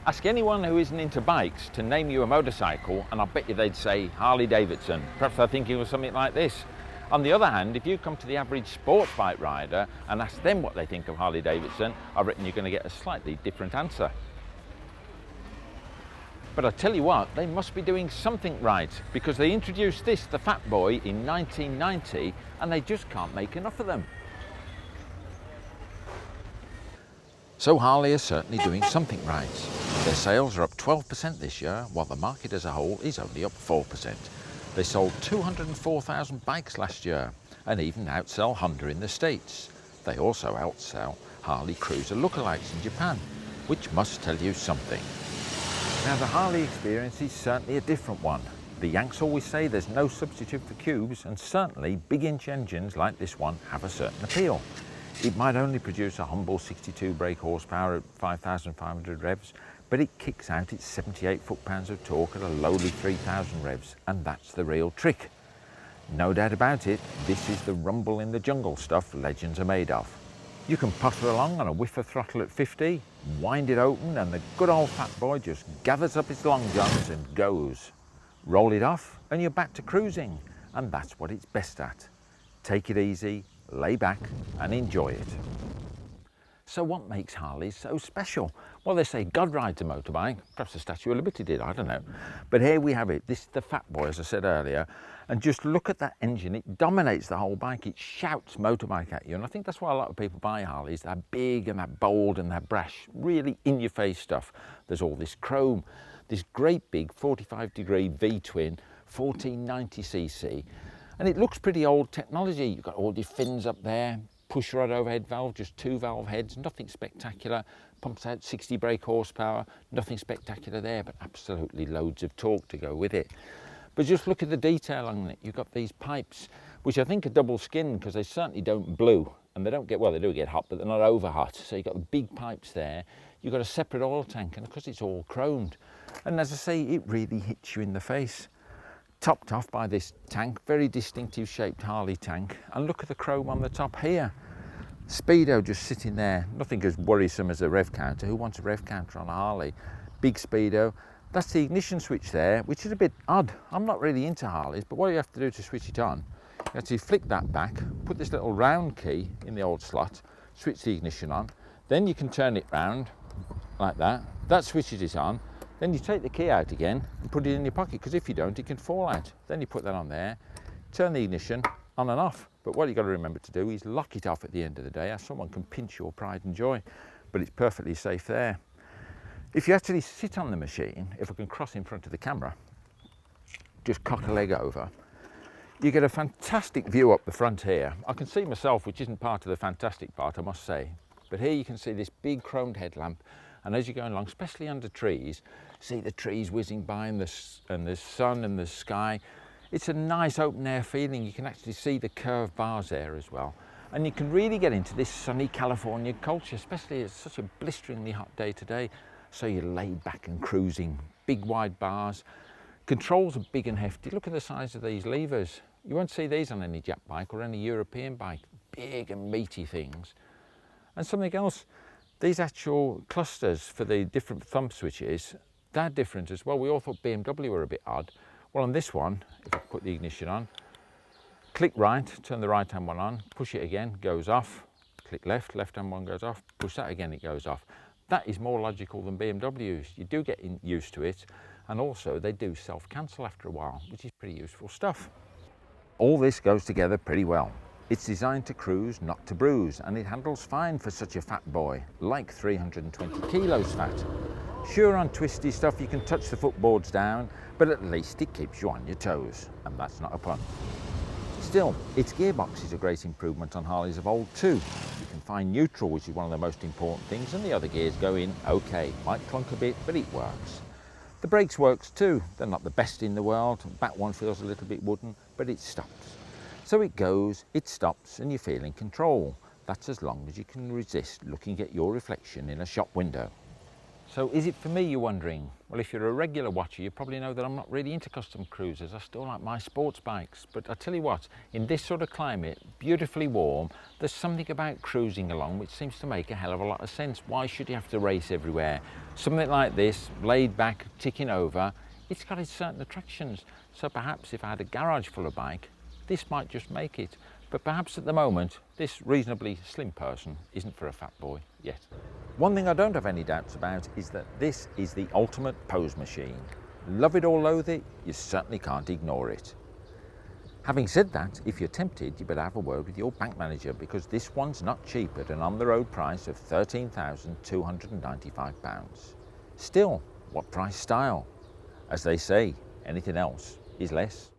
Ask anyone who isn't into bikes to name you a motorcycle and I'll bet you they'd say Harley-Davidson. Perhaps they're thinking of something like this. On the other hand, if you come to the average sports bike rider and ask them what they think of Harley-Davidson, I reckon you're going to get a slightly different answer. But I tell you what, they must be doing something right, because they introduced this, the Fatboy, in 1990 and they just can't make enough of them. So Harley is certainly doing something right. Their sales are up 12% this year, while the market as a whole is only up 4%. They sold 204,000 bikes last year and even outsell Honda in the States. They also outsell Harley Cruiser lookalikes in Japan, which must tell you something. Now the Harley experience is certainly a different one. The Yanks always say there's no substitute for cubes, and certainly big inch engines like this one have a certain appeal. It might only produce a humble 62 brake horsepower at 5,500 revs, but it kicks out its 78 foot-pounds of torque at a lowly 3,000 revs, and that's the real trick. No doubt about it, this is the rumble in the jungle stuff legends are made of. You can putter along on a whiff of throttle at 50, wind it open, and the good old Fatboy just gathers up its long johns and goes. Roll it off, and you're back to cruising, and that's what it's best at. Take it easy, lay back and enjoy it. So what makes Harleys so special? Well, they say God rides a motorbike. Perhaps the Statue of Liberty did, I don't know. But here we have it. This is the Fatboy, as I said earlier. And just look at that engine. It dominates the whole bike. It shouts motorbike at you. And I think that's why a lot of people buy Harleys. They're big and they're bold and they're brash. Really in-your-face stuff. There's all this chrome. This great big 45-degree V-twin, 1490cc. And it looks pretty old technology. You've got all your fins up there, push rod overhead valve, just 2 valve heads, nothing spectacular. Pumps out 60 brake horsepower, nothing spectacular there, but absolutely loads of torque to go with it. But just look at the detail on it. You've got these pipes, which I think are double skinned because they certainly don't blue, and they don't get, well, they do get hot, but they're not over hot. So you've got the big pipes there. You've got a separate oil tank, and of course it's all chromed. And as I say, it really hits you in the face. Topped off by this tank, very distinctive shaped Harley tank, and look at the chrome on the top here. Speedo just sitting there, nothing as worrisome as a rev counter. Who wants a rev counter on a Harley? Big speedo. That's the ignition switch there, which is a bit odd. I'm not really into Harleys, but what you have to do to switch it on, you actually flick that back, put this little round key in the old slot, switch the ignition on, then you can turn it round like that. That switches it on. Then you take the key out again and put it in your pocket, because if you don't, it can fall out. Then you put that on there, turn the ignition on and off. But what you've got to remember to do is lock it off at the end of the day, as someone can pinch your pride and joy. But it's perfectly safe there. If you actually sit on the machine, if I can cross in front of the camera, just cock a leg over, you get a fantastic view up the front here. I can see myself, which isn't part of the fantastic part, I must say. But here you can see this big chromed headlamp. And as you're going along, especially under trees, see the trees whizzing by and the sun and the sky. It's a nice open air feeling. You can actually see the curved bars there as well. And you can really get into this sunny California culture, especially it's such a blisteringly hot day today. So you're laid back and cruising, big wide bars. Controls are big and hefty. Look at the size of these levers. You won't see these on any Jap bike or any European bike. Big and meaty things. And something else, these actual clusters for the different thumb switches, they're different as well. We all thought BMW were a bit odd. Well, on this one, if I put the ignition on, click right, turn the right hand one on, push it again, goes off. Click left, left hand one goes off, push that again, it goes off. That is more logical than BMWs. You do get used to it, and also they do self-cancel after a while, which is pretty useful stuff. All this goes together pretty well. It's designed to cruise, not to bruise, and it handles fine for such a fat boy, like 320 kilos fat. Sure, on twisty stuff you can touch the footboards down, but at least it keeps you on your toes, and that's not a pun. Still, its gearbox is a great improvement on Harleys of old too. You can find neutral, which is one of the most important things, and the other gears go in okay. Might clunk a bit, but it works. The brakes works too. They're not the best in the world. The back one feels a little bit wooden, but it stops. So it goes, it stops, and you feel in control. That's as long as you can resist looking at your reflection in a shop window. So is it for me, you're wondering? Well, if you're a regular watcher, you probably know that I'm not really into custom cruisers. I still like my sports bikes. But I tell you what, in this sort of climate, beautifully warm, there's something about cruising along which seems to make a hell of a lot of sense. Why should you have to race everywhere? Something like this, laid back, ticking over, it's got its certain attractions. So perhaps if I had a garage full of bike, this might just make it. But perhaps at the moment, this reasonably slim person isn't for a fat boy yet. One thing I don't have any doubts about is that this is the ultimate pose machine. Love it or loathe it, you certainly can't ignore it. Having said that, if you're tempted, you better have a word with your bank manager, because this one's not cheap at an on-the-road price of £13,295. Still, what price style? As they say, anything else is less.